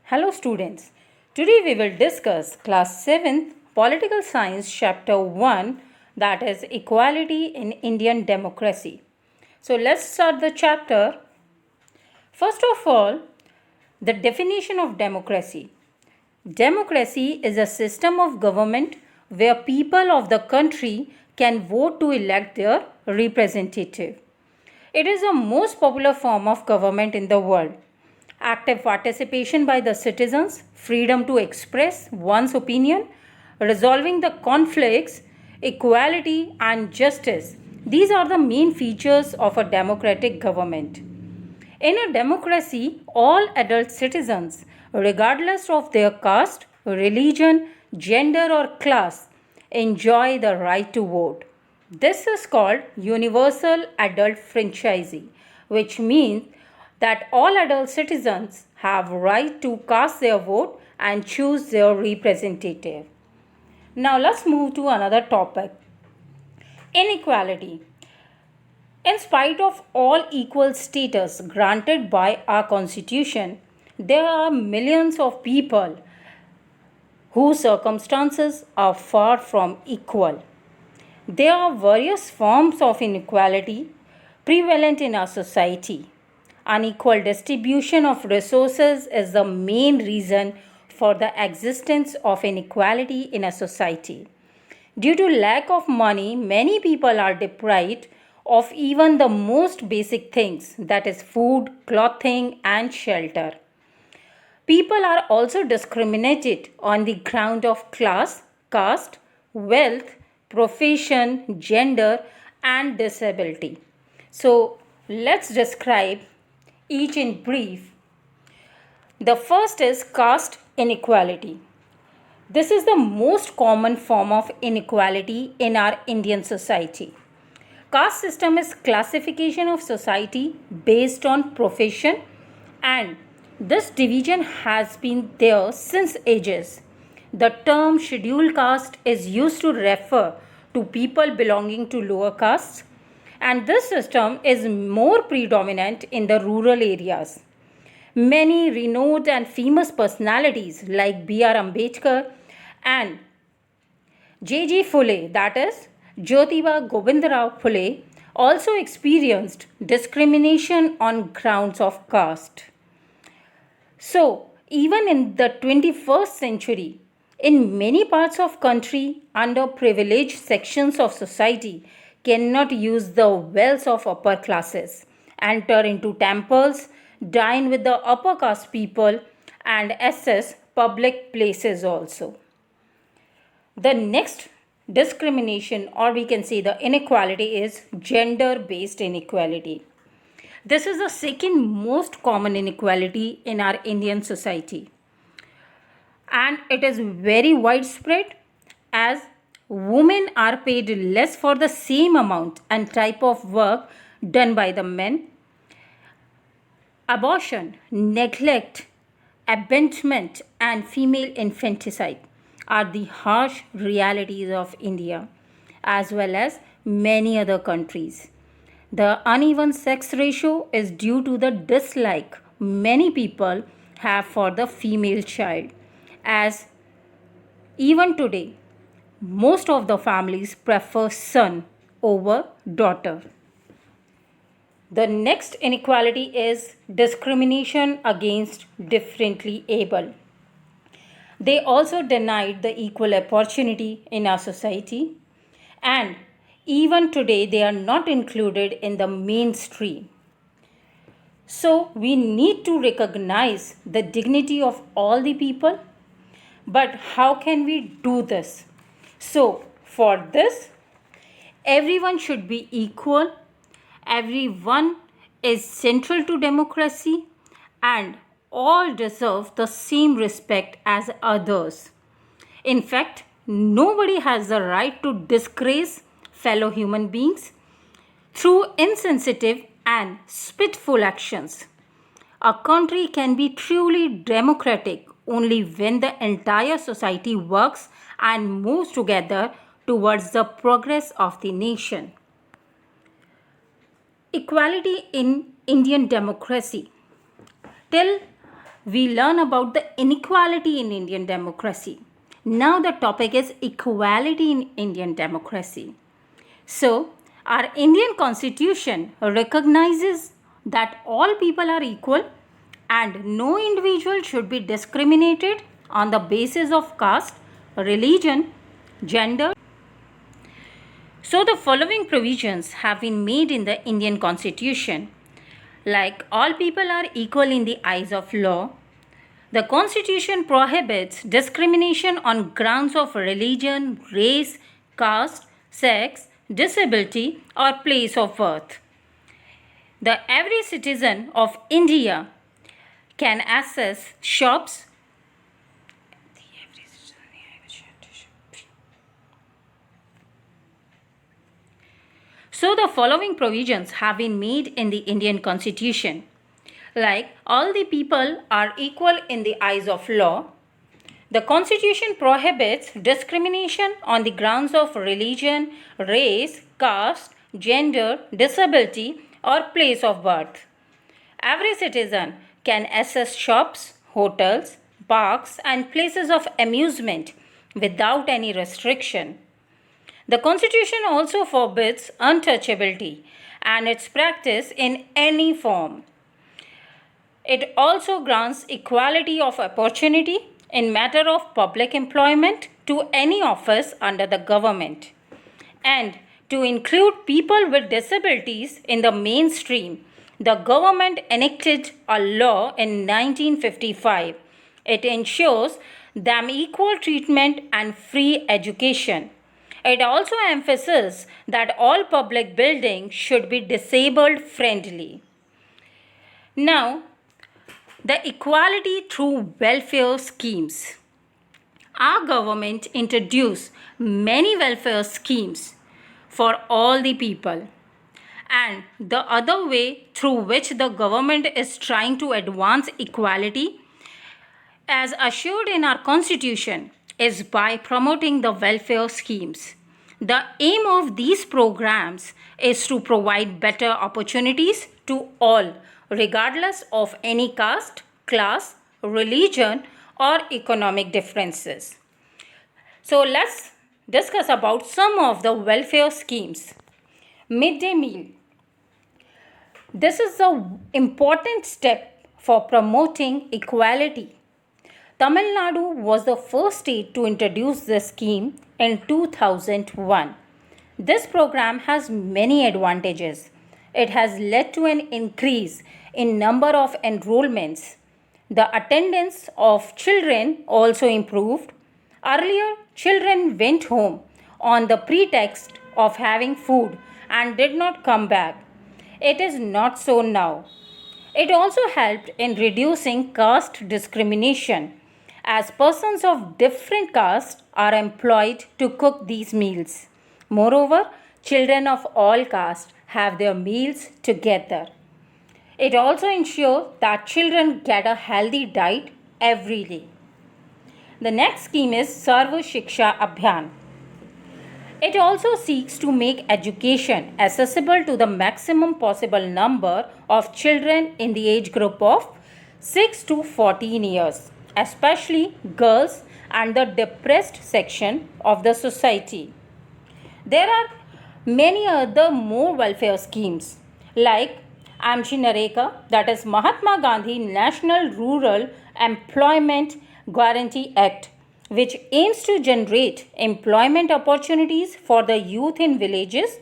Hello students. Today we will discuss class 7th Political Science chapter 1, that is Equality in Indian Democracy. So let's start the chapter. First of all, the definition of democracy. Democracy is a system of government where people of the country can vote to elect their representative. It is the most popular form of government in the world. Active participation by the citizens, freedom to express one's opinion, resolving the conflicts, equality, and justice. These are the main features of a democratic government. In a democracy, all adult citizens, regardless of their caste, religion, gender, or class, enjoy the right to vote. This is called universal adult franchisee, which means that all adult citizens have right to cast their vote and choose their representative. Now let's move to another topic. Inequality. In spite of all equal status granted by our constitution, there are millions of people whose circumstances are far from equal. There are various forms of inequality prevalent in our society. Unequal distribution of resources is the main reason for the existence of inequality in a society. Due to lack of money, many people are deprived of even the most basic things, that is food, clothing, and shelter. People are also discriminated on the ground of class, caste, wealth, profession, gender, and disability. So let's describe each in brief. The first is caste inequality. This is the most common form of inequality in our Indian society. Caste system is classification of society based on profession, and this division has been there since ages. The term scheduled caste is used to refer to people belonging to lower castes, and this system is more predominant in the rural areas. Many renowned and famous personalities like B.R. Ambedkar and J.J. Phule, that is Jyotiba Govindarao Phule, also experienced discrimination on grounds of caste. So, even in the 21st century, in many parts of country, underprivileged sections of society cannot use the wealth of upper classes, enter into temples, dine with the upper caste people, and access public places also. The next discrimination, or we can say the inequality, is gender based inequality. This is the second most common inequality in our Indian society, and it is very widespread as women are paid less for the same amount and type of work done by the men. Abortion, neglect, abandonment, and female infanticide are the harsh realities of India as well as many other countries. The uneven sex ratio is due to the dislike many people have for the female child, as even today most of the families prefer son over daughter. The next inequality is discrimination against differently able. They also denied the equal opportunity in our society, and even today they are not included in the mainstream. So we need to recognize the dignity of all the people. But how can we do this? So for this, everyone should be equal. Everyone is central to democracy, and all deserve the same respect as others. In fact, nobody has the right to disgrace fellow human beings through insensitive and spiteful actions. A country can be truly democratic only when the entire society works and moves together towards the progress of the nation. Equality in Indian democracy. Till we learn about the inequality in Indian democracy. Now the topic is equality in Indian democracy. So, our Indian constitution recognizes that all people are equal and no individual should be discriminated on the basis of caste, religion, gender. So, the following provisions have been made in the Indian constitution, like all people are equal in the eyes of law. The constitution prohibits discrimination on grounds of religion, race, caste, sex, disability, or place of birth. Every citizen of India can access shops. So the following provisions have been made in the Indian constitution, like all the people are equal in the eyes of law. The constitution prohibits discrimination on the grounds of religion, race, caste, gender, disability, or place of birth. Every citizen can access shops, hotels, parks, and places of amusement without any restriction. The Constitution also forbids untouchability and its practice in any form. It also grants equality of opportunity in matter of public employment to any office under the government, and to include people with disabilities in the mainstream. The government enacted a law in 1955. It ensures them equal treatment and free education. It also emphasizes that all public buildings should be disabled friendly. Now, the equality through welfare schemes. Our government introduced many welfare schemes for all the people. And the other way through which the government is trying to advance equality, as assured in our constitution, is by promoting the welfare schemes. The aim of these programs is to provide better opportunities to all, regardless of any caste, class, religion, or economic differences. So let's discuss about some of the welfare schemes. Midday meal. This is an important step for promoting equality. Tamil Nadu was the first state to introduce this scheme in 2001. This program has many advantages. It has led to an increase in number of enrollments. The attendance of children also improved. Earlier, children went home on the pretext of having food and did not come back. It is not so now. It also helped in reducing caste discrimination, as persons of different castes are employed to cook these meals. Moreover, children of all castes have their meals together. It also ensures that children get a healthy diet every day. The next scheme is Sarva Shiksha Abhiyan. It also seeks to make education accessible to the maximum possible number of children in the age group of 6 to 14 years, especially girls and the depressed section of the society. There are many other more welfare schemes like AMJI Nareka, that is Mahatma Gandhi National Rural Employment Guarantee Act, which aims to generate employment opportunities for the youth in villages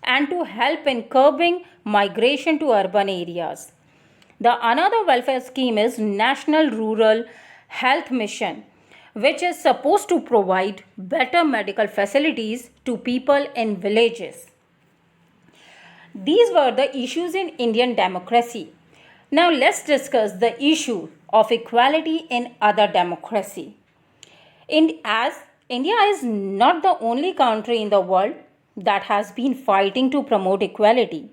and to help in curbing migration to urban areas. The another welfare scheme is National Rural Health Mission, which is supposed to provide better medical facilities to people in villages. These were the issues in Indian democracy. Now let's discuss the issue of equality in other democracy. As India is not the only country in the world that has been fighting to promote equality,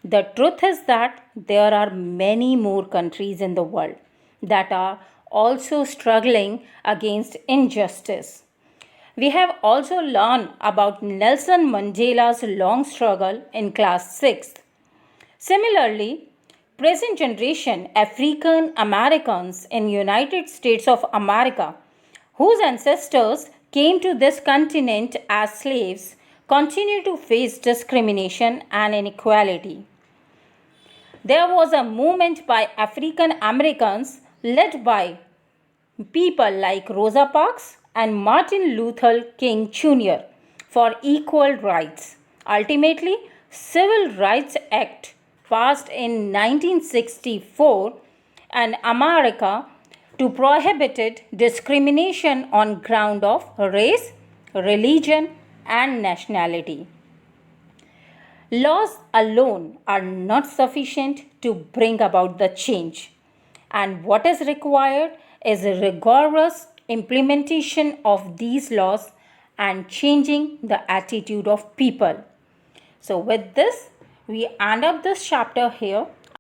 the truth is that there are many more countries in the world that are also struggling against injustice. We have also learned about Nelson Mandela's long struggle in class 6th. Similarly, present generation African Americans in United States of America, whose ancestors came to this continent as slaves, continue to face discrimination and inequality. There was a movement by African Americans led by people like Rosa Parks and Martin Luther King Jr. for equal rights. Ultimately, Civil Rights Act passed in 1964 in America to prohibited discrimination on ground of race, religion and nationality. Laws alone are not sufficient to bring about the change, and what is required is a rigorous implementation of these laws and changing the attitude of people. So, with this, we end up this chapter here.